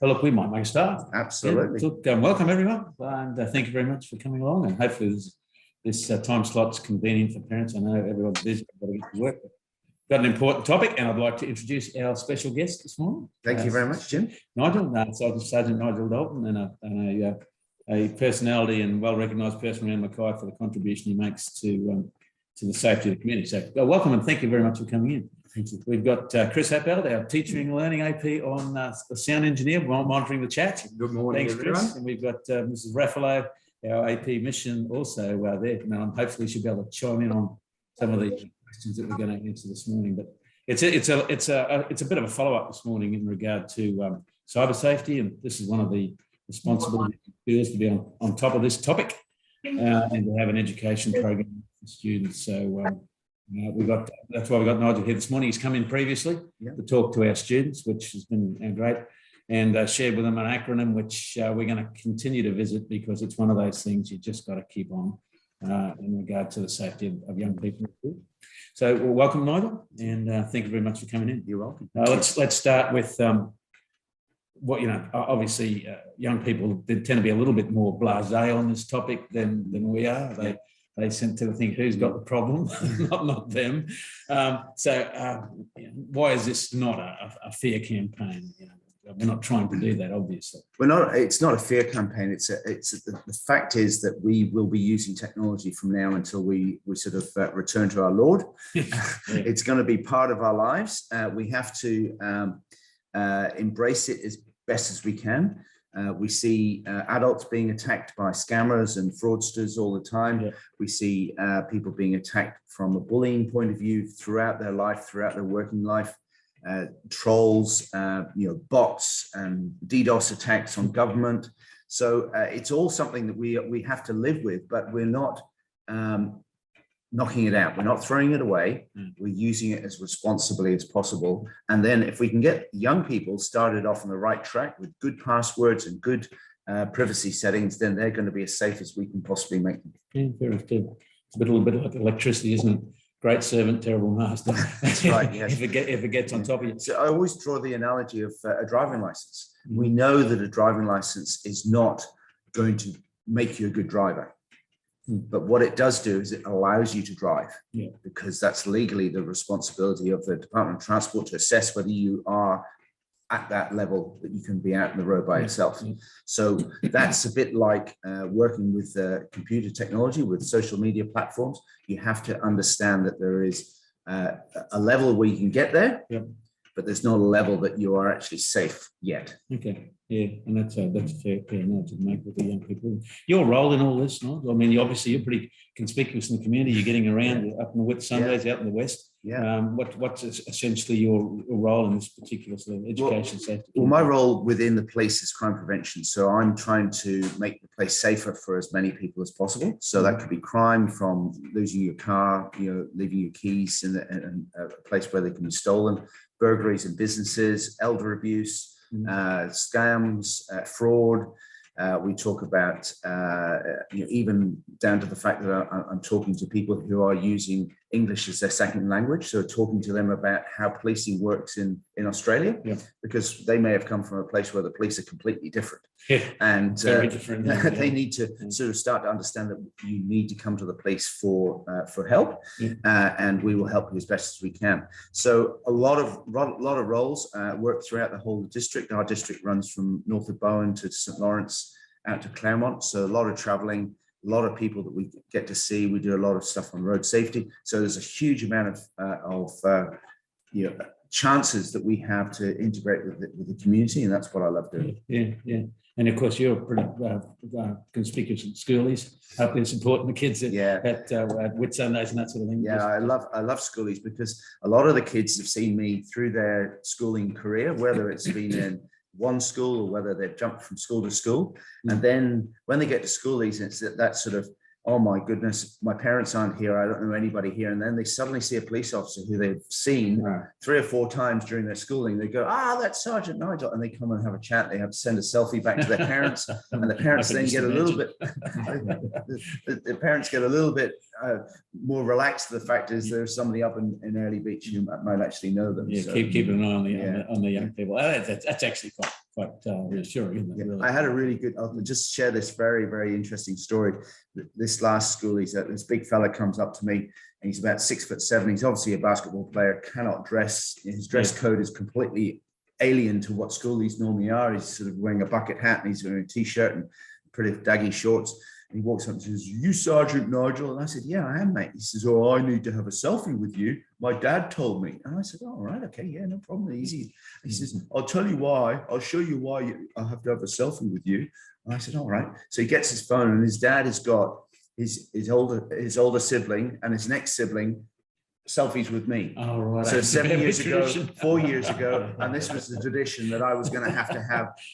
Well, look, we might make a start. Absolutely. Yeah, look, welcome everyone, and thank you very much for coming along. And hopefully this time slot's convenient for parents. I know everyone's busy, got to get to work. Got an important topic, and I'd like to introduce our special guest this morning. Thank you very much, Jim. Nigel, Sgt Nigel Dalton, and a personality and well-recognised person around Mackay for the contribution he makes to the safety of the community. So, welcome and thank you very much for coming in. Thank you. We've got Chris Appelt, our teaching and learning AP on the sound engineer, monitoring the chat. Good morning, Thanks, everyone. Chris. And we've got Mrs. Raffalo, our AP mission, also there. Now, hopefully she'll be able to chime in on some of the questions that we're going to answer this morning. But it's a bit of a follow-up this morning in regard to cyber safety, and this is one of the responsibilities of schools to be on top of this topic and to have an education program for students. So that's why we got Nigel here this morning. He's come in previously to talk to our students, which has been great, and shared with them an acronym which we're going to continue to visit because it's one of those things you just got to keep on in regard to the safety of young people. So welcome, Nigel, and thank you very much for coming in. You're welcome. Let's start with what obviously young people tend to be a little bit more blasé on this topic than we are. They tend to think who's got the problem, not them. Why is this not a fear campaign? We're not trying to do that, obviously. It's not a fear campaign. The fact is that we will be using technology from now until we sort of return to our Lord. It's going to be part of our lives. We have to embrace it as best as we can. We see adults being attacked by scammers and fraudsters all the time. Yeah. We see people being attacked from a bullying point of view throughout their life, throughout their working life. Trolls, bots and DDoS attacks on government. So it's all something that we have to live with, but we're not knocking it out. We're not throwing it away. We're using it as responsibly as possible. And then if we can get young people started off on the right track with good passwords and good privacy settings, then they're going to be as safe as we can possibly make them. Yeah, very good. It's a little bit like electricity, isn't it? Great servant, terrible master. That's right. Yes. if it gets on top of you. So I always draw the analogy of a driving license. We know that a driving license is not going to make you a good driver. But what it does do is it allows you to drive, because that's legally the responsibility of the Department of Transport to assess whether you are at that level that you can be out in the road by yourself. So that's a bit like working with computer technology, with social media platforms. You have to understand that there is a level where you can get there, but there's not a level that you are actually safe yet. Okay, yeah, and that's a fair note to make with the young people. Your role in all this, Nigel? I mean, you're pretty conspicuous in the community. You're getting around up in the Whit Sundays, out in the West. Yeah. What's essentially your role in this particular sort of education safety? Well, my role within the police is crime prevention. So I'm trying to make the place safer for as many people as possible. So that could be crime from losing your car, leaving your keys in a place where they can be stolen, burglaries in businesses, elder abuse, scams, fraud. We talk about even down to the fact that I'm talking to people who are using English as their second language. So talking to them about how policing works in Australia, because they may have come from a place where the police are completely different. And very different. They need to sort of start to understand that you need to come to the police for help, and we will help you as best as we can. So a lot of roles work throughout the whole district. Our district runs from north of Bowen to St Lawrence out to Claremont. So a lot of traveling, a lot of people that we get to see. We do a lot of stuff on road safety. So there's a huge amount of chances that we have to integrate with the community, and that's what I love doing. Yeah. And of course, you're pretty conspicuous at schoolies, up there supporting the kids at Whit Sundays and that sort of thing. Yeah, I love schoolies, because a lot of the kids have seen me through their schooling career, whether it's been in one school or whether they've jumped from school to school. And then when they get to schoolies, it's that sort of, oh my goodness, my parents aren't here, I don't know anybody here. And then they suddenly see a police officer who they've seen 3 or 4 times during their schooling. They go, that's Sergeant Nigel. And they come and have a chat. They have to send a selfie back to their parents. And the parents then get a little bit, the parents get a little bit more relaxed. The fact is there's somebody up in Early Beach who might actually know them. Yeah, so, keep an eye on the young people. That's actually quite reassuring, isn't it? Yeah, Really? I had a really good, I'll just share this very, very interesting story. This last school, this big fella comes up to me and he's about 6'7". He's obviously a basketball player, cannot dress. His dress code is completely alien to what school these normally are. He's sort of wearing a bucket hat and he's wearing a t-shirt and pretty daggy shorts. And he walks up and says, "You Sergeant Nigel?" And I said, "Yeah, I am, mate." He says, "Oh, I need to have a selfie with you. My dad told me." And I said, "Oh, all right, okay, yeah, no problem, easy." He says, "I'll tell you why. I'll show you why I'll have to have a selfie with you." And I said, "All right." So he gets his phone and his dad has got his older sibling and his next sibling selfies with me. Oh, right. So 7 years ago, Tradition. 4 years ago, and this was the tradition that I was going to have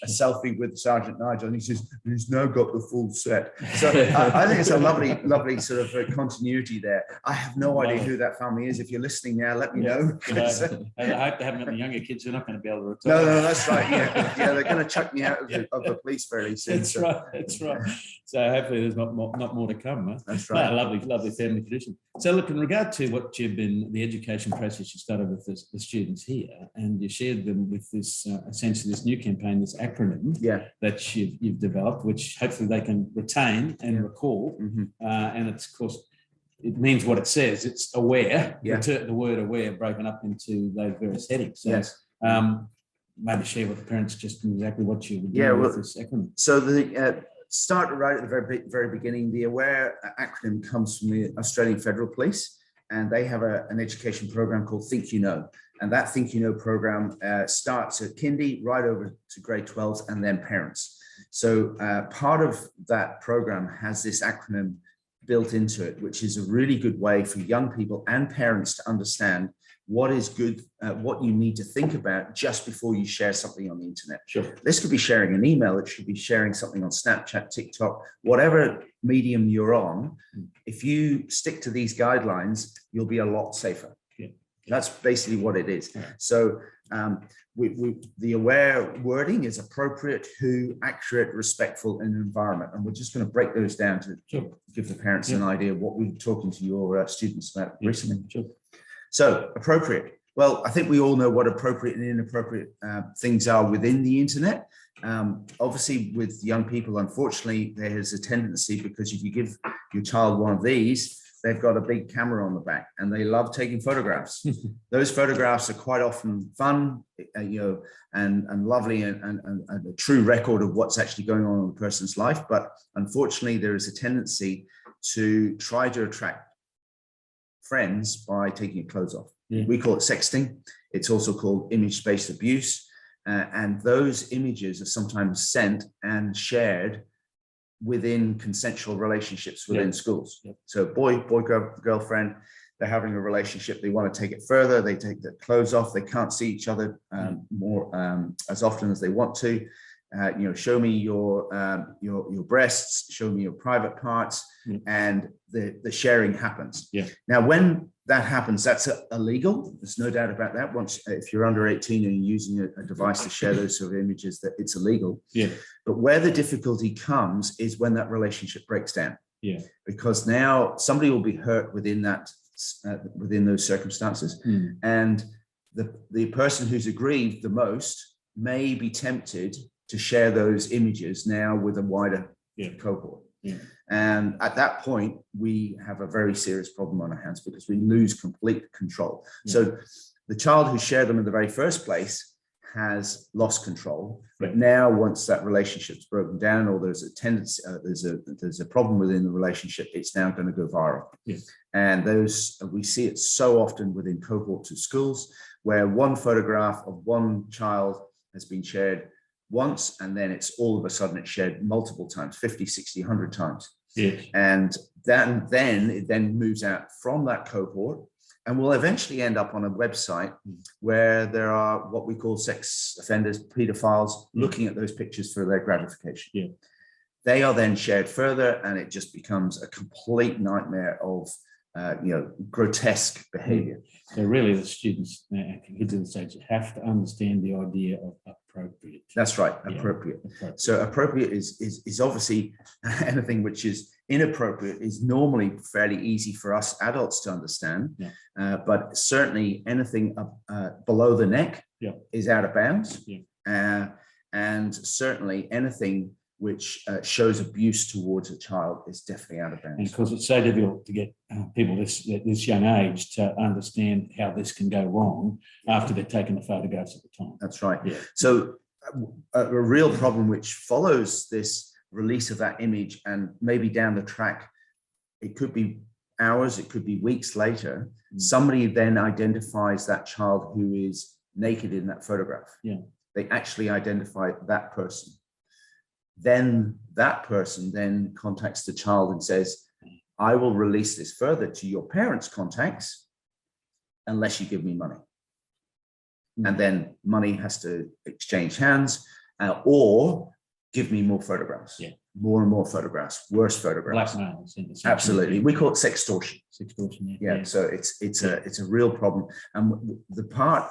a selfie with Sergeant Nigel. And he says, "He's now got the full set." So I think it's a lovely sort of continuity there. I have no idea who that family is. If you're listening now, let me know. I hope they haven't got the younger kids who are not going to be able to retire. No, that's right. Yeah, they're going to chuck me out of the police fairly soon. That's right. That's right. So hopefully there's not more to come. Huh? That's right. No, lovely family tradition. So look, in regard to what you've been, the education process you started with the students here, and you shared them with this essentially this new campaign, this acronym that you've developed, which hopefully they can retain and recall. And it's, of course, it means what it says. It's aware. The word aware broken up into those various headings. So, maybe share with the parents just exactly what you would do with this acronym. So the start right at the very beginning. The AWARE acronym comes from the Australian Federal Police, and they have an education program called Think You Know. And that Think You Know program starts at kindy right over to grade 12s and then parents. So part of that program has this acronym built into it, which is a really good way for young people and parents to understand what is good, what you need to think about just before you share something on the internet. Sure. This could be sharing an email. It should be sharing something on Snapchat, TikTok, whatever medium you're on. If you stick to these guidelines, you'll be a lot safer. That's basically what it is. So the AWARE wording is appropriate, who, accurate, respectful, and environment. And we're just going to break those down to give the parents an idea of what we're talking to your students about recently. So appropriate. Well, I think we all know what appropriate and inappropriate things are within the internet. Obviously, with young people, unfortunately, there's a tendency, because if you give your child one of these, they've got a big camera on the back and they love taking photographs. Those photographs are quite often fun, and lovely and a true record of what's actually going on in a person's life. But unfortunately, there is a tendency to try to attract friends by taking your clothes off. We call it sexting. It's also called image-based abuse. And those images are sometimes sent and shared within consensual relationships within schools. So girlfriend, they're having a relationship, they want to take it further, they take their clothes off, they can't see each other as often as they want to. Show me your breasts, show me your private parts, and the sharing happens. Now, when that happens, that's illegal. There's no doubt about that. If you're under 18 and you're using a device to share those sort of images, that it's illegal. But where the difficulty comes is when that relationship breaks down. Because now somebody will be hurt within those circumstances, and the person who's aggrieved the most may be tempted to share those images now with a wider cohort. And at that point, we have a very serious problem on our hands, because we lose complete control. So the child who shared them in the very first place has lost control. But now, once that relationship's broken down, or there's a tendency, there's a problem within the relationship, it's now going to go viral. And we see it so often within cohorts of schools, where one photograph of one child has been shared once, and then it's all of a sudden it's shared multiple times, 50, 60, 100 times. And then it moves out from that cohort, and will eventually end up on a website where there are what we call sex offenders, pedophiles, looking at those pictures for their gratification. They are then shared further, and it just becomes a complete nightmare of grotesque behavior. So really, the students get to the stage have to understand the idea of appropriate. That's right, appropriate. So appropriate is obviously anything which is inappropriate is normally fairly easy for us adults to understand, but certainly anything below the neck is out of bounds. And certainly anything which shows abuse towards a child is definitely out of And bounds. of course, it's so difficult to get people this young age to understand how this can go wrong after they've taken the photographs at the time. That's right. Yeah. So a real problem which follows this release of that image, and maybe down the track, it could be hours, it could be weeks later, somebody then identifies that child who is naked in that photograph. Yeah. They actually identify that person. Then that person then contacts the child and says, I will release this further to your parents' contacts unless you give me money. And then money has to exchange hands, or give me more photographs. Yeah. More and more photographs, worse photographs. Blackmail. Absolutely. We call it sextortion. Sextortion, Yeah. So it's a real problem. And the part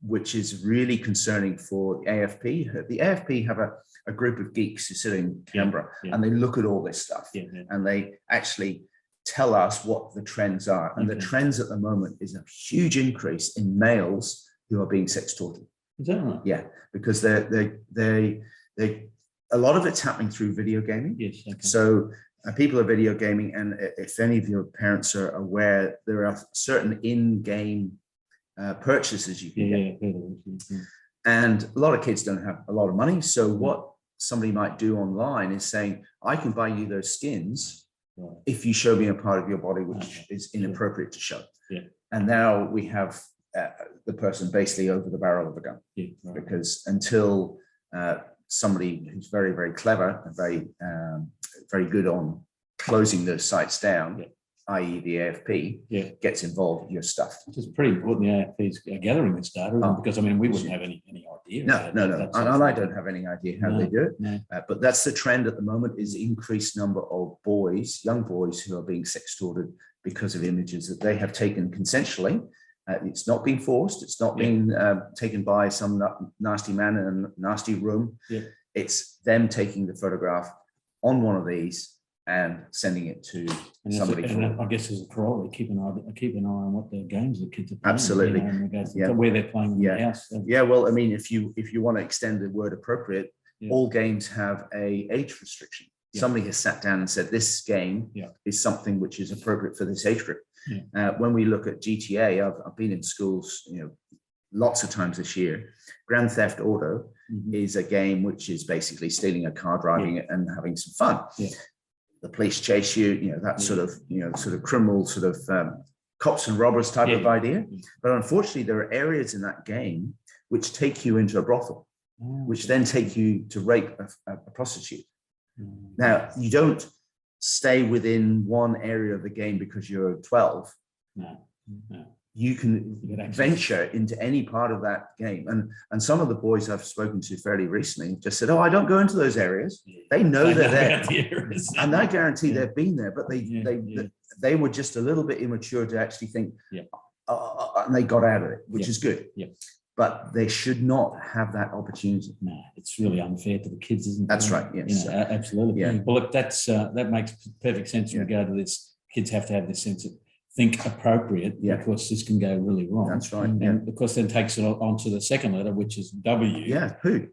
which is really concerning for the AFP have a group of geeks who sit in Canberra, and they look at all this stuff, and they actually tell us what the trends are. And the trends at the moment is a huge increase in males who are being sextorted. Is that right? Yeah, because they a lot of it's happening through video gaming. Yes. Okay. So people are video gaming, and if any of your parents are aware, there are certain in-game purchases you can get. And a lot of kids don't have a lot of money. So what somebody might do online is saying, I can buy you those skins if you show me a part of your body which is inappropriate to show. Yeah. And now we have the person basically over the barrel of a gun. Yeah, right. Because until somebody who's very, very clever and very good on closing those sites down, i.e. the AFP, gets involved, you're stuffed. Which is pretty important. The AFP's gathering this data, because I mean, we wouldn't have any idea. No. And I don't have any idea how they do it. No. But that's the trend at the moment, is increased number of boys, young boys, who are being sextorted because of images that they have taken consensually. It's not being forced. It's not being taken by some nasty man in a nasty room. Yeah. It's them taking the photograph on one of these and sending it to somebody. I guess as a parole, keep an eye on what the games the kids are playing. Absolutely. Where they're playing in the house. Yeah. Well, I mean, if you want to extend the word appropriate, all games have a age restriction. Yeah. Somebody has sat down and said this game is something which is appropriate for this age group. Yeah. When we look at GTA, I've been in schools, lots of times this year. Grand Theft Auto is a game which is basically stealing a car, driving it, and having some fun. Yeah. The police chase you, that sort of criminal sort of cops and robbers type of idea. But unfortunately, there are areas in that game which take you into a brothel, which then take you to rape a prostitute. Now, you don't stay within one area of the game because you're 12. No. You can venture into any part of that game. And some of the boys I've spoken to fairly recently just said, I don't go into those areas. They know they're there. And I guarantee they've been there, but they were just a little bit immature to actually think, and they got out of it, which is good. Yeah. But they should not have that opportunity. No, it's really unfair to the kids, isn't it? That's right. Yes, absolutely. Yeah. Well, look, that makes perfect sense in regard to this. Kids have to have this sense of think appropriate, because this can go really wrong. That's right. And of course, then takes it on to the second letter, which is W. Yeah. Who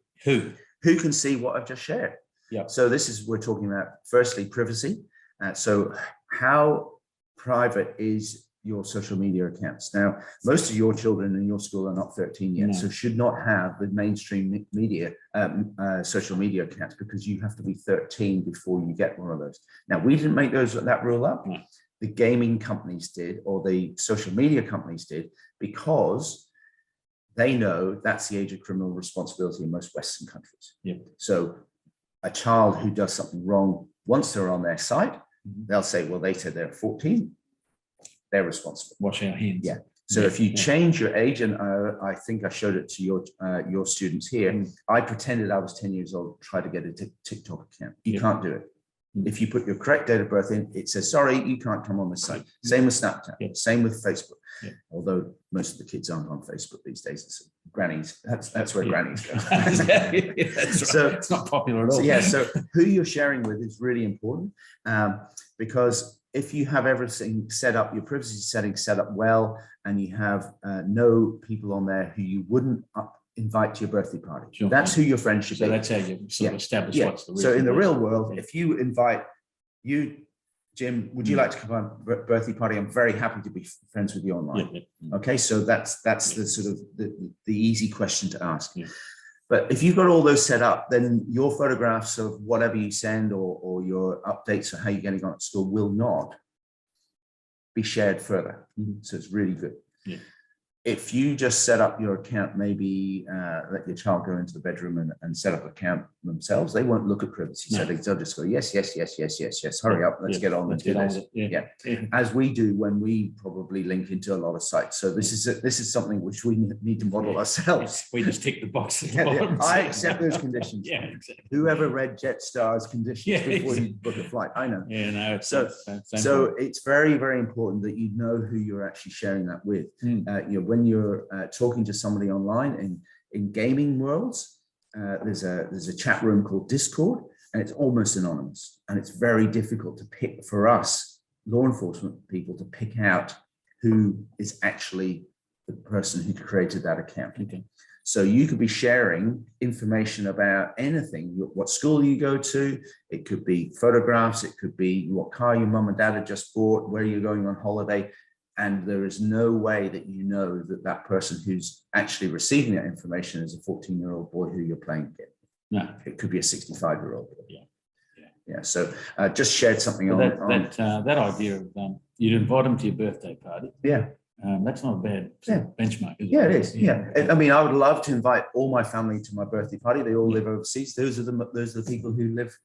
can see what I've just shared? Yeah. So we're talking about, firstly, privacy. So how private is your social media accounts? Now, most of your children in your school are not 13 yet, so should not have the mainstream media, social media accounts, because you have to be 13 before you get one of those. Now, we didn't make that rule up. No. The gaming companies did, or the social media companies did, because they know that's the age of criminal responsibility in most Western countries. Yep. So a child who does something wrong, once they're on their site, they'll say, well, they said they're 14. They're responsible. Wash our hands. Yeah. So if you change your age, and I think I showed it to your students here, I pretended I was 10 years old, tried to get a TikTok account. You can't do it. If you put your correct date of birth in, it says, sorry, you can't come on this site. Same with Snapchat, same with Facebook. Although most of the kids aren't on Facebook these days. It's grannies. That's where grannies go. That's so right. It's not popular at all. So who you're sharing with is really important, because if you have everything set up, your privacy settings set up well, and you have no people on there who you wouldn't invite to your birthday party. Sure. That's who your friend should So be. that's how you sort of establish what's the reason. So in the real world, Yeah. if you invite you, Jim, would you like to come on a birthday party? I'm very happy to be friends with you online. Yeah. Okay, so that's the sort of the easy question to ask. Yeah. But if you've got all those set up, then your photographs of whatever you send or your updates on how you're getting on at school will not be shared further. So it's really good. Yeah. If you just set up your account, maybe let your child go into the bedroom and set up an account themselves, they won't look at privacy settings. They'll just go, yes. Hurry up, let's get on and do this. Yeah. As we do when we probably link into a lot of sites. So this is something which we need to model ourselves. We just tick the box at the Yeah, bottom. I accept those conditions. Yeah, exactly. Whoever read Jetstar's conditions Yeah, before exactly. you book a flight, I know. Yeah, no. So it's very, very important that you know who you're actually sharing that with. When you're talking to somebody online in gaming worlds, there's a chat room called Discord, and it's almost anonymous, and it's very difficult to pick for us law enforcement people to pick out who is actually the person who created that account. Okay. So you could be sharing information about anything, what school you go to. It could be photographs. It could be what car your mum and dad had just bought, where you're going on holiday. And there is no way that you know that that person who's actually receiving that information is a 14-year-old boy who you're playing with. No. It could be a 65-year-old boy. Yeah. So just shared something on that idea of you'd invite them to your birthday party. Yeah. That's not a bad benchmark, is it? Yeah, it is. Yeah. I mean, I would love to invite all my family to my birthday party. They all live overseas. Those are the people who live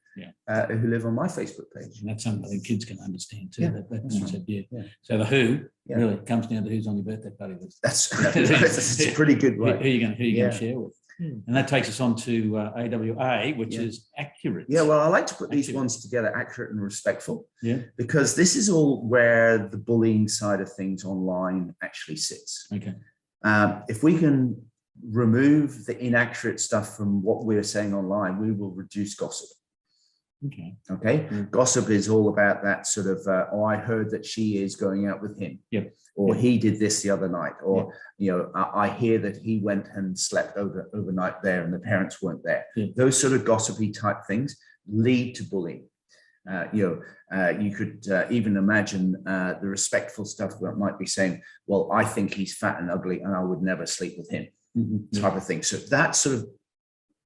on my Facebook page. And that's something I think kids can understand too. Yeah, that that's concept, right. yeah. So the who really comes down to who's on your birthday party list. That's a pretty good way. Who are you going to share with? And that takes us on to AWA, which is accurate. Yeah, well, I like to put these ones together, accurate and respectful. Yeah. Because this is all where the bullying side of things online actually sits. Okay. If we can remove the inaccurate stuff from what we're saying online, we will reduce gossip. Okay. Gossip is all about that sort of, I heard that she is going out with him. Yep. Or he did this the other night, or I hear that he went and slept overnight there and the parents weren't there. Those sort of gossipy type things lead to bullying. You could even imagine the respectful stuff that might be saying, well, I think he's fat and ugly and I would never sleep with him, type of thing. So that sort of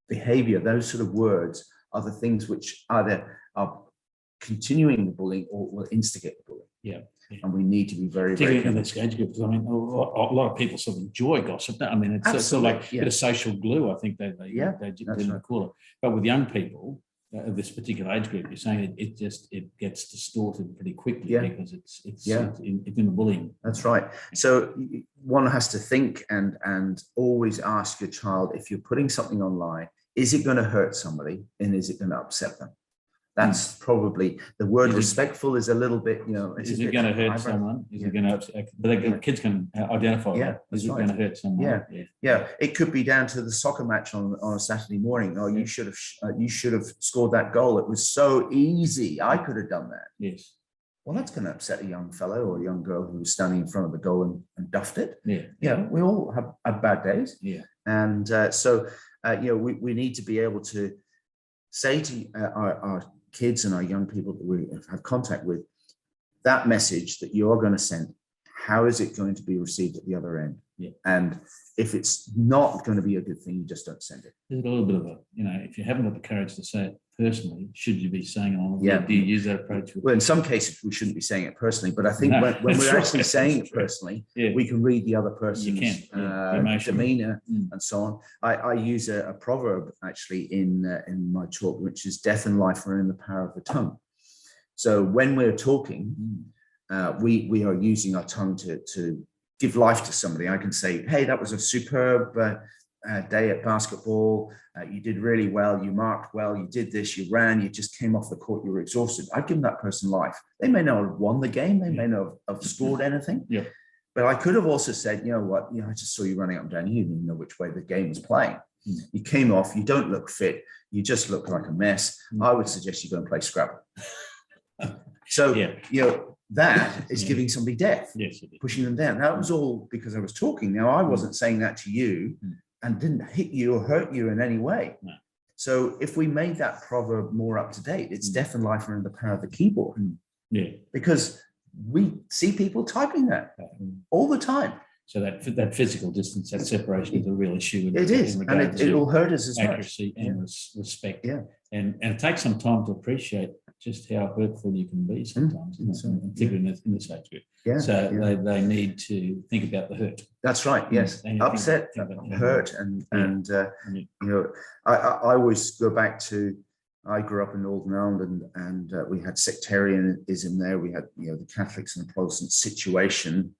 behavior, those sort of words are the things which either are continuing the bullying or will instigate the bullying. Yeah. And we need to be very, particularly very in this age group, because I mean, a lot of people sort of enjoy gossip. I mean, it's sort of like a bit of social glue, I think they call it. But with young people of this particular age group, you're saying it gets distorted pretty quickly because it's in the bullying. That's right. So one has to think and always ask your child, if you're putting something online, is it going to hurt somebody and is it going to upset them? That's probably the word. Respectful is a little bit, Is it going to hurt someone? Is it going to upset? The kids can identify that. Is it going to hurt someone? Yeah. It could be down to the soccer match on a Saturday morning. Oh, you should have scored that goal. It was so easy. I could have done that. Yes. Well, that's going to upset a young fellow or a young girl who was standing in front of the goal and duffed it. Yeah. We all have bad days. Yeah. And we need to be able to say to our kids and our young people that we have contact with, that message that you're going to send, how is it going to be received at the other end? Yeah. And if it's not going to be a good thing, you just don't send it. There's a little bit of a, if you haven't got the courage to say it personally, should you be saying it on? Do you use that approach? Well, in some cases, we shouldn't be saying it personally, but I think when we're actually saying it personally, we can read the other person's demeanor and so on. I use a proverb actually in my talk, which is death and life are in the power of the tongue. So when we're talking, we are using our tongue to give life to somebody. I can say, hey, that was a superb day at basketball. You did really well. You marked well. You did this. You ran. You just came off the court. You were exhausted. I've given that person life. They may not have won the game. They may not have scored anything. Yeah. But I could have also said, you know what? I just saw you running up and down. You didn't even know which way the game was playing. You came off. You don't look fit. You just look like a mess. I would suggest you go and play Scrabble. So, that is giving somebody death, pushing them down. That was all because I was talking. Now, I wasn't saying that to you and didn't hit you or hurt you in any way. No. So if we made that proverb more up to date, it's death and life are in the power of the keyboard. Yeah. Because we see people typing that all the time. So that physical distance, that separation is a real issue. It is, and it will hurt us as much. Accuracy and respect. Yeah. And it takes some time to appreciate just how hurtful you can be sometimes, particularly in this age group. Yeah. So they need to think about the hurt. That's right. Yes. Upset, hurt, and you know, I always go back to, I grew up in Northern Ireland, and we had sectarianism there. We had, you know, the Catholics and the Protestant situation.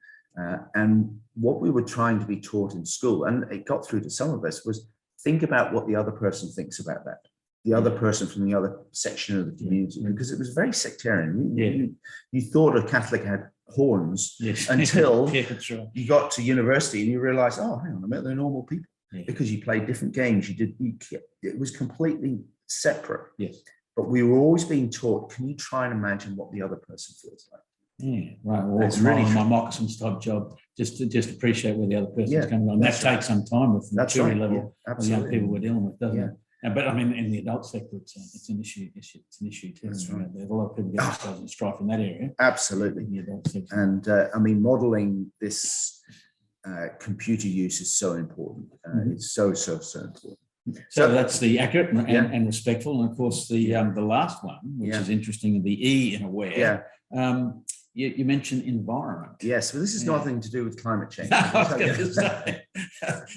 And what we were trying to be taught in school, and it got through to some of us, was think about what the other person thinks about that, the other person from the other section of the community, because it was very sectarian. You thought a Catholic had horns until you got to university and you realized, oh, hang on a minute, they're normal people, because you played different games. It was completely separate. Yes. But we were always being taught, can you try and imagine what the other person feels like? Yeah, right. Well, it's really my moccasins type job, just appreciate where the other person's coming on. That takes some time with the maturity level of young people we're dealing with, doesn't it? But I mean, in the adult sector, it's an issue. It's an issue too. That's right. There's a lot of people getting themselves in strife in that area. Absolutely. In the adult sector. And I mean, modeling this computer use is so important. It's so important. So that's the accurate and respectful, and of course the last one, which is interesting, the E in aware. You mentioned environment. Yes, but this is nothing to do with climate change. I was going to say,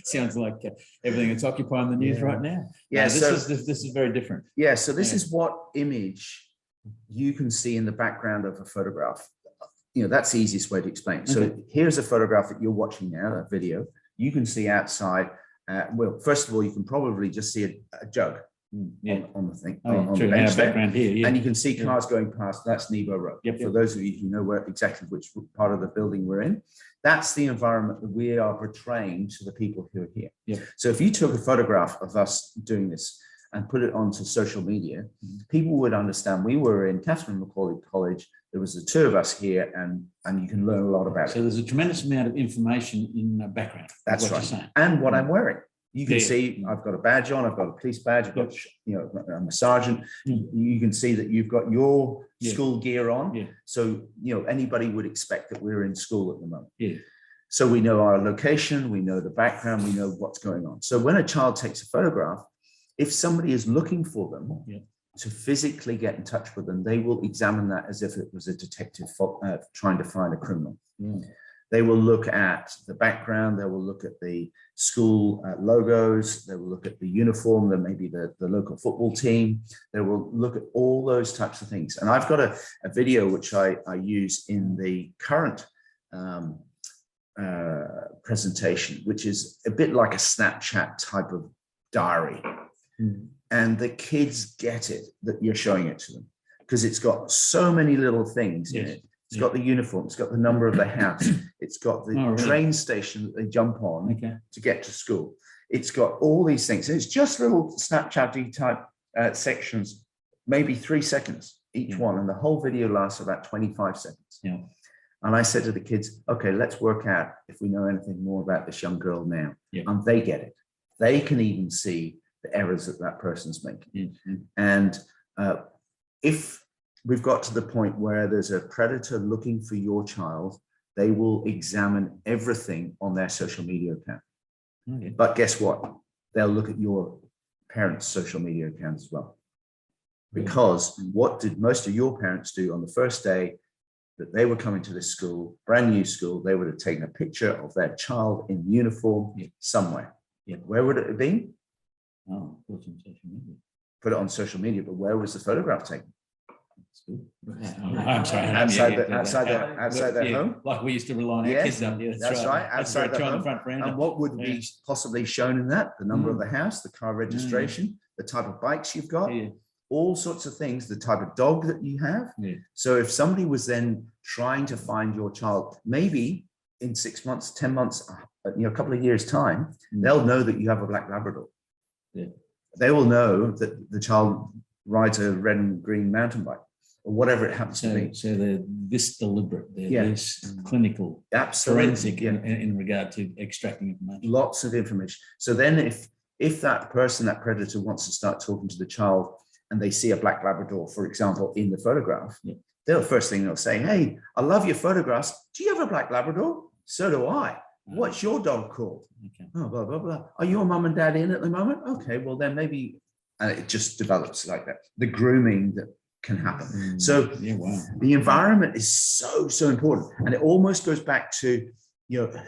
sounds like everything that's occupying the news right now. Yeah, this is very different. Yeah, so this is what image you can see in the background of a photograph. You know, that's the easiest way to explain. So here's a photograph that you're watching now, a video. You can see outside. Well, first of all, you can probably just see a jug on the thing. On the bench background here, and you can see cars going past. That's Nebo Road. For those of you who know exactly which part of the building we're in, that's the environment that we are portraying to the people who are here. So if you took a photograph of us doing this and put it onto social media, people would understand. We were in Catherine McAuley College. There was the two of us here, and you can learn a lot about it. So there's a tremendous amount of information in the background. That's right. And what I'm wearing. You can see I've got a badge on, I've got a police badge, I've got, you know, I'm a sergeant. You can see that you've got your school gear on. So, you know, anybody would expect that we're in school at the moment. So we know our location, we know the background, we know what's going on. So when a child takes a photograph, if somebody is looking for them to physically get in touch with them, they will examine that as if it was a detective trying to find a criminal. They will look at the background, they will look at the school logos, they will look at the uniform, then maybe the local football team, they will look at all those types of things. And I've got a video which I use in the current presentation, which is a bit like a Snapchat type of diary. And the kids get it that you're showing it to them, because it's got so many little things in it. It's got the uniform, it's got the number of the house, it's got the train station that they jump on to get to school. It's got all these things. And it's just little Snapchat-y type sections, maybe 3 seconds each one. And the whole video lasts about 25 seconds. And I said to the kids, okay, let's work out if we know anything more about this young girl now. And they get it. They can even see the errors that person's making. And if we've got to the point where there's a predator looking for your child, they will examine everything on their social media account. But guess what? They'll look at your parents' social media account as well. Because what did most of your parents do on the first day that they were coming to this school, brand new school? They would have taken a picture of their child in uniform somewhere. Where would it have been? Put it on social media. Put it on social media, but where was the photograph taken? I'm sorry. Outside their home, like we used to rely on our kids up. That's right. Outside their home. And what would be possibly shown in that? The number of the house, the car registration, the type of bikes you've got, all sorts of things, the type of dog that you have. So if somebody was then trying to find your child, maybe in 6 months, 10 months, a couple of years' time, they'll know that you have a black Labrador. They will know that the child rides a red and green mountain bike, or whatever it happens to be. So they're this deliberate, they're Yeah. this clinical, Absolutely. forensic Yeah. in regard to extracting information. Lots of information. So then if that person, that predator, wants to start talking to the child and they see a black Labrador, for example, in the photograph, Yeah. the first thing they'll say, hey, I love your photographs. Do you have a black Labrador? So do I. What's your dog called? Okay. Oh, blah, blah, blah. Are your mum and dad in at the moment? Okay, well then maybe, and it just develops like that. The grooming that can happen. So Yeah, wow. the environment is so important. And it almost goes back to,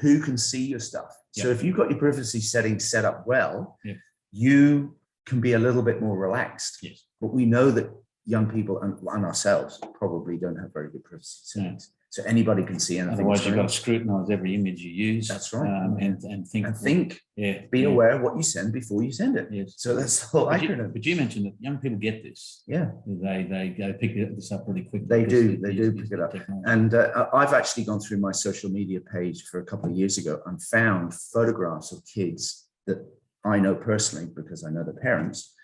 who can see your stuff. So Yeah. if you've got your privacy settings set up well, Yeah. you can be a little bit more relaxed. Yes. But we know that young people and ourselves probably don't have very good privacy settings. So anybody can see anything. Otherwise, you've got to scrutinise every image you use. That's right. And think. And think. Yeah. Be aware of what you send before you send it. Yes. So that's the whole acronym. But you mentioned that young people get this. Yeah. They go pick this up really quickly. They do use pick it up. technology. And I've actually gone through my social media page for a couple of years ago and found photographs of kids that I know personally because I know the parents.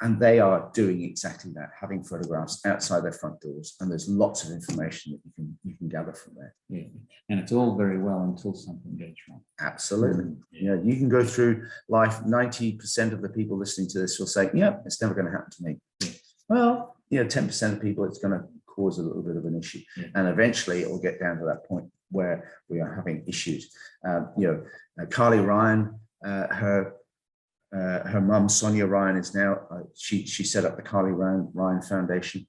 And they are doing exactly that, having photographs outside their front doors. And there's lots of information that you can gather from there. Yeah. And it's all very well until something goes wrong. Absolutely. You can go through life. 90% of the people listening to this will say, yeah, it's never going to happen to me. Yeah. Well, 10% of people, it's going to cause a little bit of an issue. Yeah. And eventually it will get down to that point where we are having issues. Carly Ryan, her mum, Sonia Ryan, is now, she set up the Carly Ryan Foundation.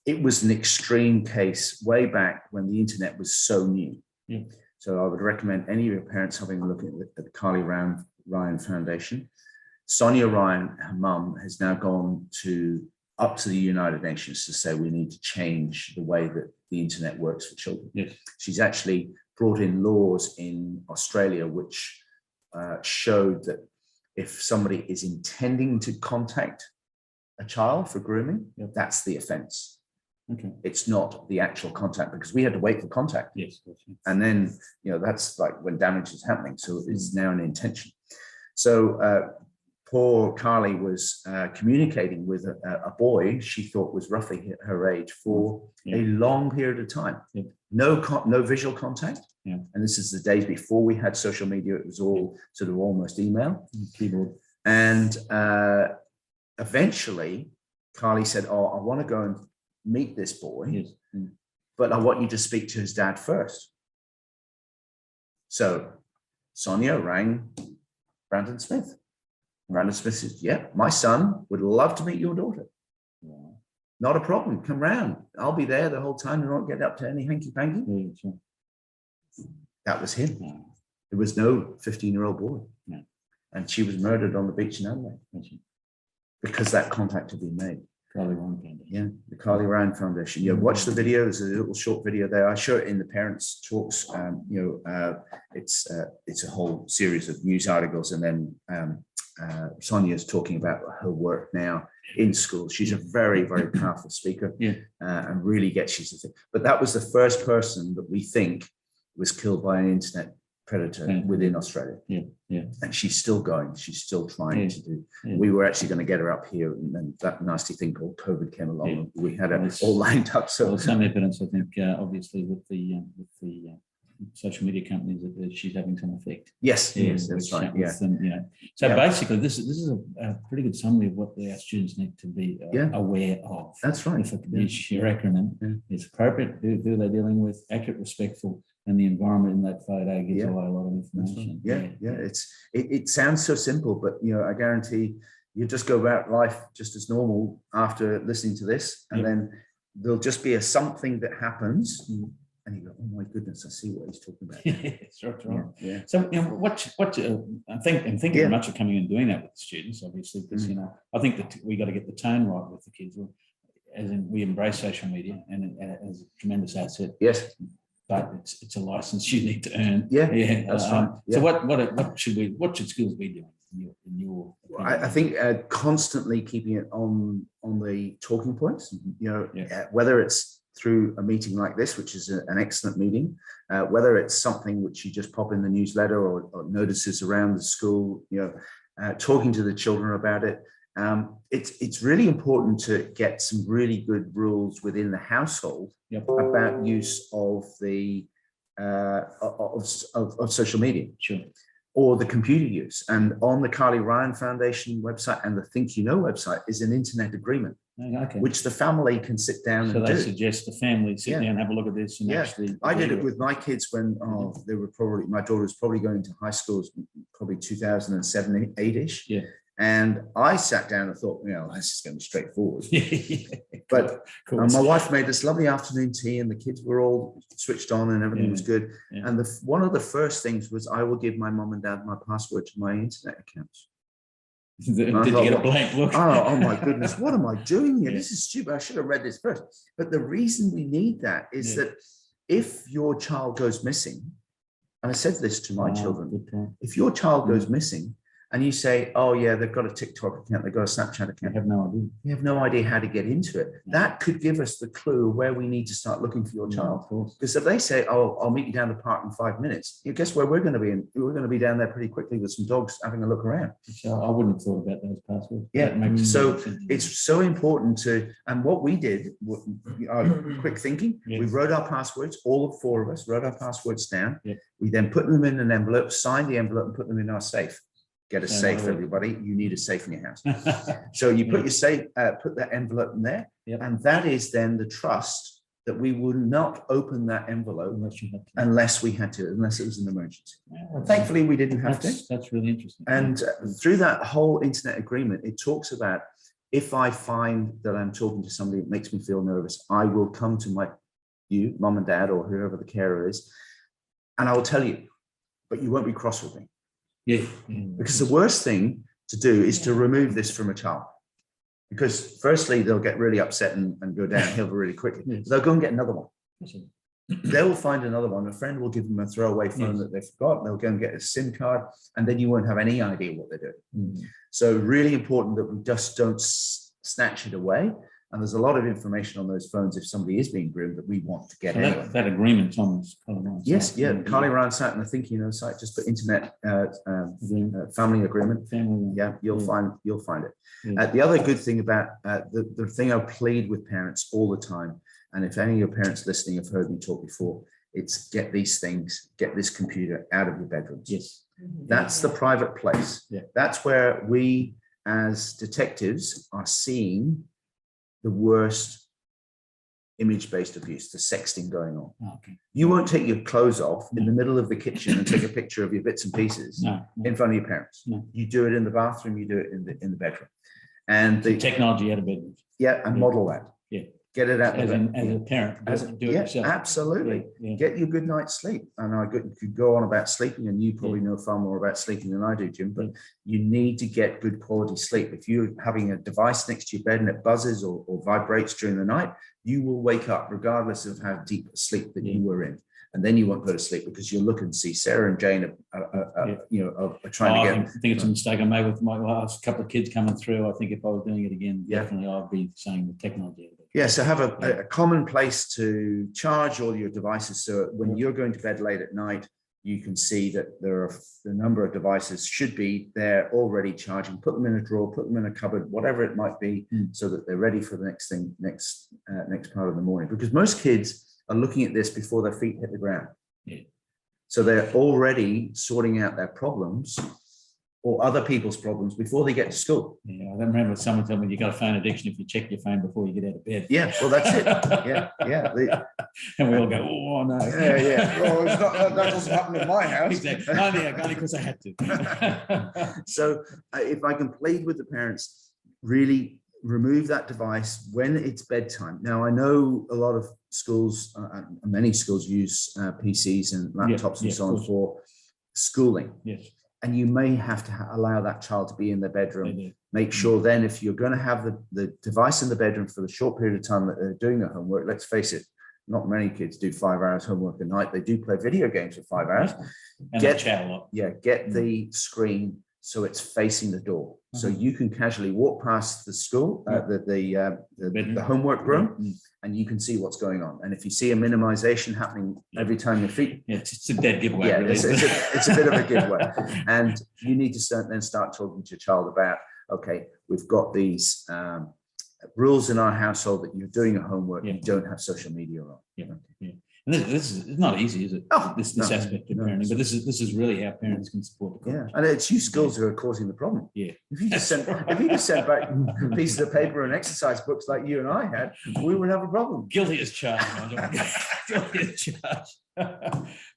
It was an extreme case way back when the internet was so new. Yeah. So I would recommend any of your parents having a look at the Carly Ryan Foundation. Sonia Ryan, her mum, has now gone up to the United Nations to say we need to change the way that the internet works for children. Yes. She's actually brought in laws in Australia which showed that if somebody is intending to contact a child for grooming, that's the offence. Okay. It's not the actual contact, because we had to wait for contact. Yes. And then, that's like when damage is happening. So it's now an intention. So poor Carly was communicating with a boy she thought was roughly her age for a long period of time. Yeah. No visual contact. Yeah. And this is the days before we had social media. It was all sort of almost email. Keyboard. And eventually Carly said, oh, I want to go and meet this boy, Yes. but I want you to speak to his dad first. So Sonia rang Brandon Smith. Brandon Smith says, yeah, my son would love to meet your daughter. Wow. Not a problem. Come round. I'll be there the whole time. You won't get up to any hanky-panky. Yeah, sure. That was him. No. There was no 15-year-old boy. No. And she was murdered on the beach in Adelaide because that contact had been made. Carly Ryan Foundation. Yeah, the Carly Ryan Foundation. Watch the video. There's a little short video there. I show it in the parents' talks. It's a whole series of news articles, and then Sonia's talking about her work now in school. She's a very, very powerful speaker, and really gets you to think. But that was the first person that we think was killed by an internet predator within Australia. Yeah. And she's still going. She's still trying to do. Yeah. We were actually going to get her up here, and then that nasty thing called COVID came along. And we had it all lined up. So some evidence, I think, obviously, with the social media companies, that she's having some effect. Yes, that's right. Yeah. So basically, this is a pretty good summary of what our students need to be aware of. That's right. If I can use your acronym, it's appropriate. Who they're dealing with, accurate, respectful, and the environment in that photo gives away a lot of information. Right. It sounds so simple, but I guarantee you just go about life just as normal after listening to this, and then there'll just be something that happens. And you go, oh my goodness, I see what he's talking about. That's right. Yeah. So, I'm thinking very much of coming and doing that with the students, obviously, because I think that we got to get the tone right with the kids. As in, we embrace social media and as a tremendous asset. Yes. But it's a license you need to earn. Yeah. That's right. So what should schools be doing in your opinion? I think constantly keeping it on the talking points. Whether it's through a meeting like this, which is an excellent meeting, whether it's something which you just pop in the newsletter or notices around the school, talking to the children about it, It's really important to get some really good rules within the household about use of the of social media. Sure. Or the computer use. And on the Carly Ryan Foundation website and the Think You Know website is an internet agreement, which the family can sit down and do. So they suggest the family sit down and have a look at this and actually. I did it with my kids when they were probably, my daughter was probably going to high school, probably 2007, 8-ish. Yeah. And I sat down and thought, this is going to be straightforward. But my wife made this lovely afternoon tea and the kids were all switched on and everything was good. Yeah. And one of the first things was I will give my mom and dad my password to my internet accounts. Did you get a blank look? Oh my goodness, what am I doing here? This is stupid. I should have read this first. But the reason we need that is that if your child goes missing, and I said this to my children, if your child goes missing, and you say, oh yeah, they've got a TikTok account, they've got a Snapchat account. I have no idea. You have no idea how to get into it. That could give us the clue where we need to start looking for your child. Because if they say, oh, I'll meet you down the park in 5 minutes, guess where we're going to be? We're going to be down there pretty quickly with some dogs having a look around. So I wouldn't have thought about those passwords. Yeah, so it's so important to, and what we did, quick thinking, we wrote our passwords, all 4 of us wrote our passwords down. We then put them in an envelope, signed the envelope and put them in our safe. Get a safe, everybody. You need a safe in your house. So you put your safe, put that envelope in there, and that is then the trust that we would not open that envelope unless we had to, unless it was an emergency. Thankfully, we didn't have to. That's really interesting. And through that whole internet agreement, it talks about if I find that I'm talking to somebody that makes me feel nervous, I will come to you, mom and dad, or whoever the carer is, and I will tell you, but you won't be cross with me. Yeah. Because the worst thing to do is to remove this from a child. Because firstly, they'll get really upset and go downhill really quickly. They'll go and get another one. They will find another one. A friend will give them a throwaway phone that they forgot. They'll go and get a SIM card, and then you won't have any idea what they're doing. So really important that we just don't snatch it away. And there's a lot of information on those phones if somebody is being groomed that we want to get anyway. That agreement's on this Carly Ryan site. Yes, Carly Ryan site and the Think You Know site, just put internet family agreement. You'll find it. The other good thing about the thing I plead with parents all the time, and if any of your parents listening have heard me talk before, it's get these things, get this computer out of your bedrooms. Yes. That's the private place. That's where we as detectives are seeing the worst image-based abuse, the sexting going on. You won't take your clothes off in the middle of the kitchen and take a picture of your bits and pieces in front of your parents. You do it in the bathroom, you do it in the bedroom. And the technology out of bedrooms. And model that. Get it out as a parent. Do it yourself. Absolutely. Get your good night's sleep. And I could go on about sleeping, and you probably know far more about sleeping than I do, Jim, but you need to get good quality sleep. If you're having a device next to your bed and it buzzes or vibrates during the night, you will wake up regardless of how deep a sleep that you were in. And then you won't go to sleep because you'll look and see Sarah and Jane are trying to get. I think it's a mistake I made with my last couple of kids coming through. I think if I was doing it again, definitely I'd be saying the technology. So have a common place to charge all your devices. So when you're going to bed late at night, you can see that the number of devices should be there already charging. Put them in a drawer, put them in a cupboard, whatever it might be, so that they're ready for the next part of the morning. Because most kids are looking at this before their feet hit the ground. So they're already sorting out their problems or other people's problems before they get to school. I remember someone told me you got a phone addiction if you check your phone before you get out of bed. Well, that's it. And we all go, oh no. Well, that doesn't happen in my house. Exactly. Only because I had to. So if I can plead with the parents, really remove that device when it's bedtime. Now, I know a lot of schools, many schools use PCs and laptops and so on for schooling. And you may have to allow that child to be in their bedroom. Make sure then if you're going to have the device in the bedroom for the short period of time that they're doing their homework, let's face it, not many kids do 5 hours homework a night. They do play video games for 5 hours. And get the screen so it's facing the door. So you can casually walk past the school, the homework room, and you can see what's going on. And if you see a minimization happening every time your feet, it's a dead giveaway. Really. It's a bit of a giveaway. And you need to start talking to your child about, okay, we've got these rules in our household that you're doing your homework, Yeah. you don't have social media on. Yeah. And this is not easy, is it? Oh, this no, aspect of no. parenting, but this is really how parents can support the Yeah, culture. and it's you schools who are causing the problem. Yeah. If you just sent back pieces of paper and exercise books like you and I had, we would have a problem. Guilty as charged, Nigel. Guilty as charged.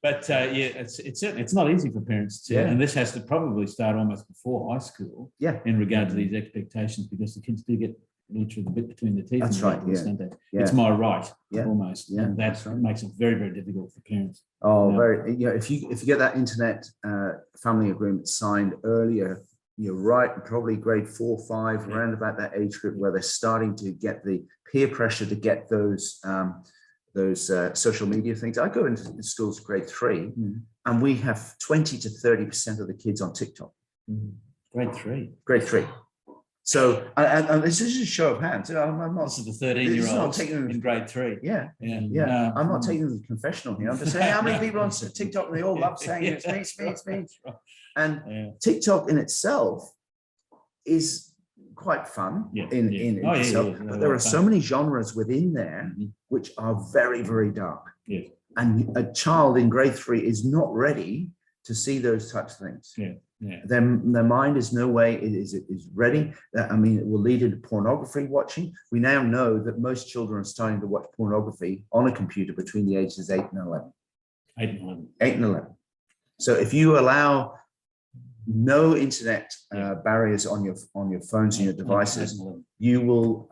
But it's not easy for parents to, and this has to probably start almost before high school. Yeah. In regard to these expectations, because the kids do get literally the bit between the teeth. That's right. It's my right, almost, Yeah, and that makes it very, very difficult for parents. Oh, very. You know, if you get that internet family agreement signed earlier, you're right. Probably grade 4, 5, around about that age group where they're starting to get the peer pressure to get those social media things. I go into schools grade 3, and we have 20 to 30% of the kids on TikTok. Grade 3. Grade 3. So, and this is a show of hands. I'm not. This is the 13-year-olds in grade 3. Yeah. I'm not taking them to the confessional here. I'm just saying how many people on TikTok, and they all love saying it's me, it's me, it's me. And TikTok in itself is quite fun in itself. But there are so many genres within there which are very, very dark. Yes. And a child in grade 3 is not ready to see those types of things. Their mind is no way is ready. I mean, it will lead into pornography watching. We now know that most children are starting to watch pornography on a computer between the ages of 8 and 11. 8 and 11. So if you allow no internet barriers on your phones and your devices, you will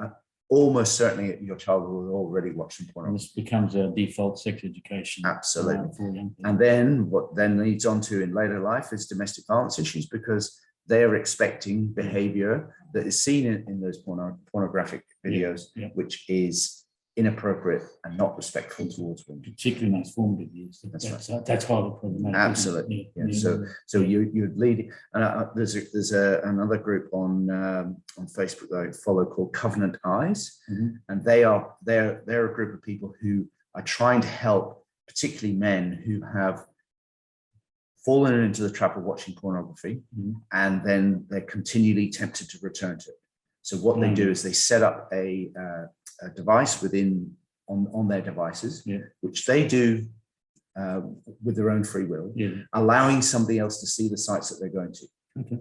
almost certainly your child will already watch some pornography. This becomes a default sex education. Absolutely. And then what then leads on to in later life is domestic violence issues, because they're expecting behavior that is seen in those pornographic videos, which is inappropriate and not respectful towards women. Particularly in those formative years. That's highly problematic. Absolutely. So you'd lead, and there's another group on Facebook that I follow called Covenant Eyes, and they're a group of people who are trying to help, particularly men who have fallen into the trap of watching pornography, and then they're continually tempted to return to it. So what they do is they set up a device on their devices, which they do with their own free will, allowing somebody else to see the sites that they're going to.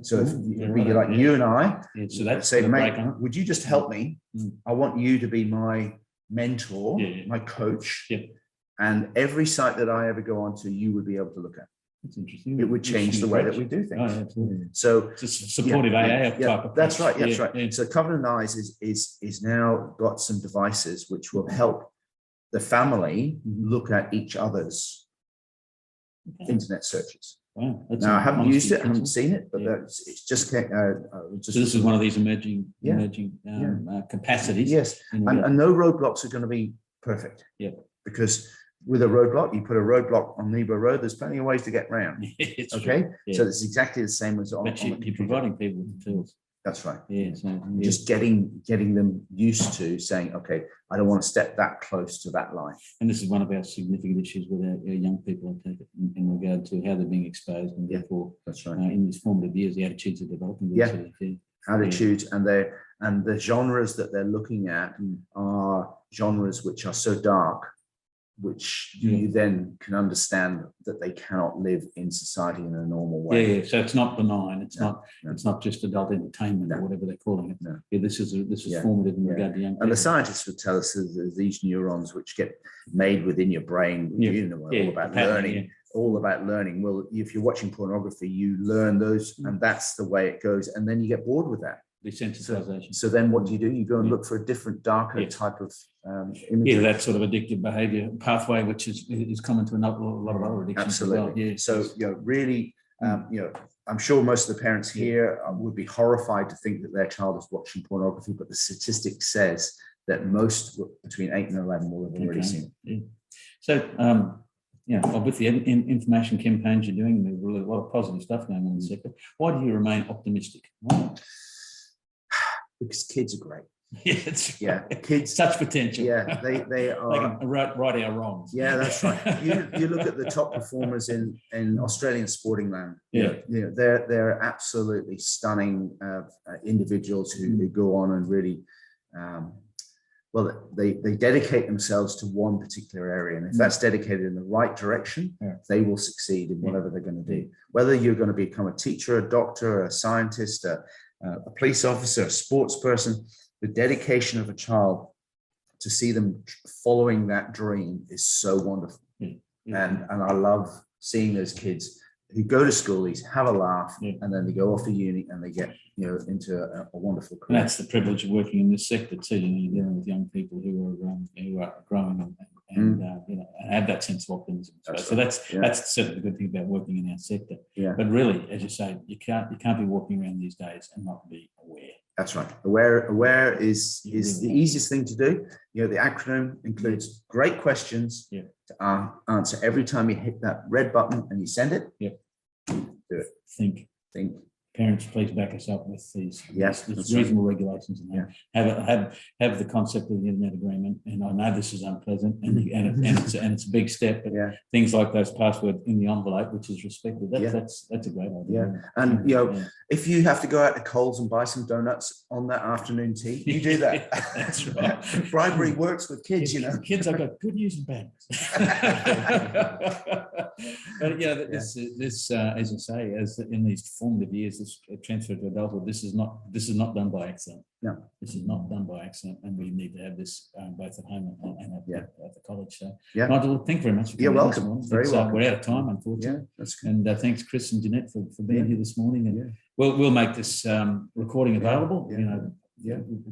So if you're like you and I, so that's say, mate, would you just help me? I want you to be my mentor, my coach, and every site that I ever go onto, you would be able to look at. That's interesting. It would change the way that we do things. Oh, absolutely. So it's a supportive AA type of that's right. That's right. So Covenant Eyes is now got some devices which will help the family look at each other's internet searches. Wow, now I haven't used it, I haven't seen it, but it's just. So this is one of these emerging capacities. Yes, and no roadblocks are going to be perfect. Because with a roadblock, you put a roadblock on Nebo Road, there's plenty of ways to get around. Okay, so it's exactly the same as on. But you're providing people with the tools. That's right. So, just getting them used to saying, okay, I don't want to step that close to that line. And this is one of our significant issues with our young people, I take it, in regard to how they're being exposed, and therefore, that's right. In these formative years, the attitudes are developing. Attitudes, and the genres that they're looking at are genres which are so dark, which you then can understand that they cannot live in society in a normal way. So it's not benign. It's not just adult entertainment or whatever they're calling it. This is formative in regard to young people. And the scientists would tell us that these neurons which get made within your brain, all about learning. All about learning. Well, if you're watching pornography, you learn those, and that's the way it goes. And then you get bored with that. Desensitization. So then what do? You go and look for a different, darker type of imagery. That sort of addictive behavior pathway, which is common to a lot of other addictions. Absolutely. As well. So really, I'm sure most of the parents here would be horrified to think that their child is watching pornography, but the statistic says that most between 8 and 11 will have already seen it. So. With the information campaigns you're doing, there's really a lot of positive stuff going on in the sector. Why do you remain optimistic? Because kids are great. Yeah, it's Yeah, right. kids. Such potential. Yeah, they They are. can right our wrongs. Yeah, that's right. You look at the top performers in Australian sporting land. Yeah. They're absolutely stunning individuals who go on and really, well, they dedicate themselves to one particular area, and if that's dedicated in the right direction, they will succeed in whatever they're going to do. Whether you're going to become a teacher, a doctor, a scientist, a police officer, a sports person, the dedication of a child to see them following that dream is so wonderful. And I love seeing those kids who go to schoolies, have a laugh, and then they go off to uni and they get into a wonderful career. And that's the privilege of working in this sector too. You're dealing with young people who are growing and have that sense of optimism. So that's certainly the good thing about working in our sector. Yeah. But really, as you say, you can't be walking around these days and not be aware. That's right. Aware is the easiest thing to do. The acronym includes great questions to answer every time you hit that red button and you send it. Yep. Do it. Think. Parents, please back us up with these reasonable regulations, and have the concept of the internet agreement. And I know this is unpleasant, and it's a big step, but things like those passwords in the envelope, which is respected, that's a great idea. Yeah, and if you have to go out to Coles and buy some donuts on that afternoon tea, you do that. That's right. Bribery works with kids, Kids have got good news and bad news. But this as you say, as in these formative years, this transfer to adulthood, this is not done by accident. No, this is not done by accident, and we need to have this both at home and at the college. So, yeah, Nigel, thank you very much. You're welcome. Very welcome. We're out of time, unfortunately. Yeah, that's good. And thanks, Chris and Jeanette, for being here this morning. And we'll make this recording available.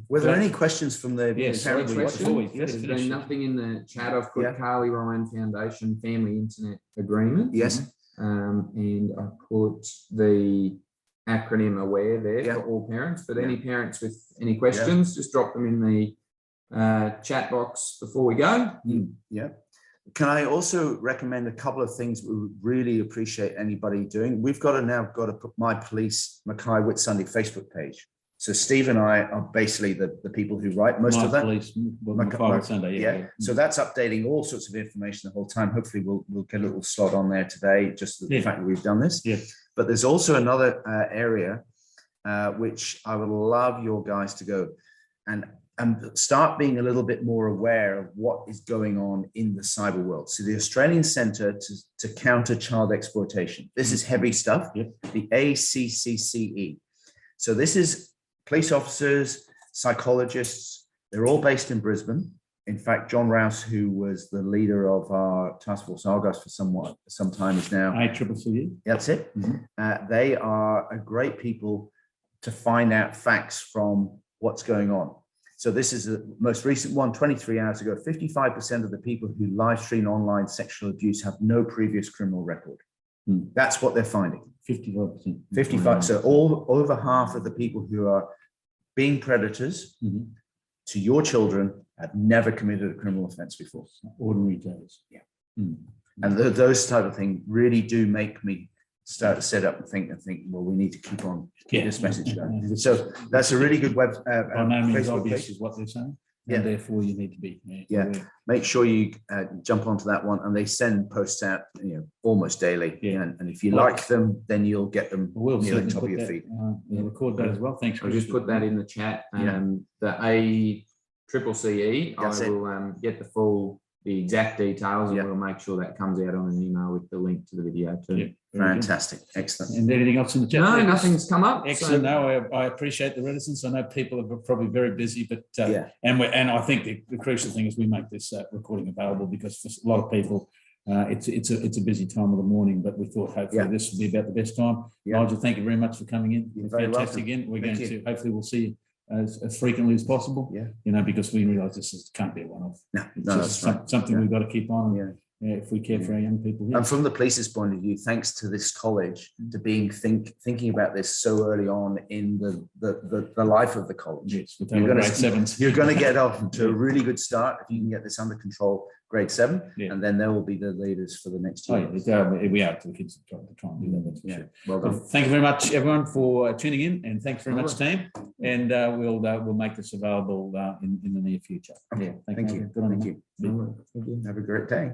Were there any questions from the There's been nothing in the chat. I've put Carly Ryan Foundation Family Internet Agreement. Yes. And I put the acronym AWARE there for all parents, but any parents with any questions, just drop them in the chat box before we go. Yeah. Can I also recommend a couple of things we would really appreciate anybody doing? We've now got to put My Police Mackay Whit Sunday Facebook page. So Steve and I are basically the people who write most of that. Mackay Sunday, So that's updating all sorts of information the whole time. Hopefully we'll get a little slot on there today, just the fact that we've done this. Yeah. But there's also another area which I would love your guys to go and start being a little bit more aware of what is going on in the cyber world. So the Australian Centre to Counter Child Exploitation. This is heavy stuff. The ACCCE. So this is police officers, psychologists. They're all based in Brisbane. In fact, John Rouse, who was the leader of our Task Force Argos for some time, is now ACCCE. That's it. They are a great people to find out facts from what's going on. So this is the most recent one, 23 hours ago. 55% of the people who live stream online sexual abuse have no previous criminal record. That's what they're finding. 55%. 55. So over half of the people who are being predators to your children have never committed a criminal offense before. Ordinary days. Yeah. And those type of things really do make me start to set up and think, well, we need to keep this message going. So that's a really good web. By no means Facebook obvious page. is what they're saying. And therefore you need to be. Make sure you jump onto that one, and they send posts out, almost daily. And if you like them, then you'll get them near the top of your feed. Record that as well. Thanks. I'll just put that in the chat. The ACCCE, I will get the exact details, and we'll make sure that comes out on an email with the link to the video too. Fantastic. Excellent. And anything else in the chat? No, nothing's come up. Excellent. No, I appreciate the reticence. I know people are probably very busy, but and I think the crucial thing is we make this recording available, because for a lot of people it's a busy time of the morning, but we thought hopefully this would be about the best time. Nigel, thank you very much for coming in. You're very fantastic. welcome. Again, we're going to hopefully we'll see you as frequently as possible. Because we realise this can't be a one-off. No, that's something we've got to keep on. If we care for our young people. And from the police's point of view, thanks to this college to being thinking about this so early on in the life of the college. Yes, you're going to get off to a really good start if you can get this under control. Grade 7, and then they will be the leaders for the next year. We are to the kids to try and do that. That's for sure. Well done. Thank you very much, everyone, for tuning in, and thanks very much, team. and we'll make this available in the near future. Okay, Yeah, thank you. Good on Thank you. Thank you. Have a great day.